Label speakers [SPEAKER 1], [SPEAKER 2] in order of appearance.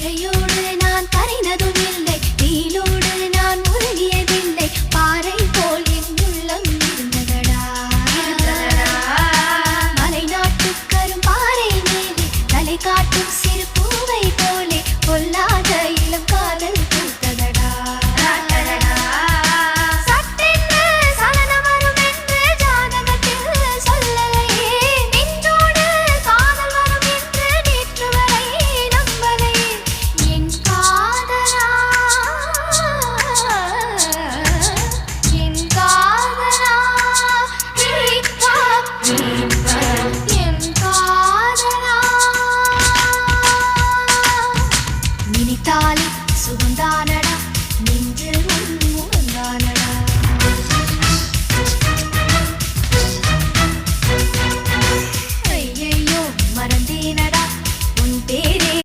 [SPEAKER 1] மழையோடு நான் கரைந்ததும் இல்லை, வெயிலோடு நான் முழுகியதில்லை, பாறை போல் என் உள்ளம் இருந்ததடா. மலை நாட்டு கரும்பாறை மேலே தலை காட்டும் சிறு பூவை போலே பொல்லாத இளம் காதல் பூத்ததடா. சட்டென்று சலனம் வரும் என்று ஜாதகத்தில் சொல்லலையே, நெஞ்சோடு காதல் வரும் என்று நேற்று வரை நம்பலையே. என் காதலா, என் காதலா, என் காதலா. நினைத்தால்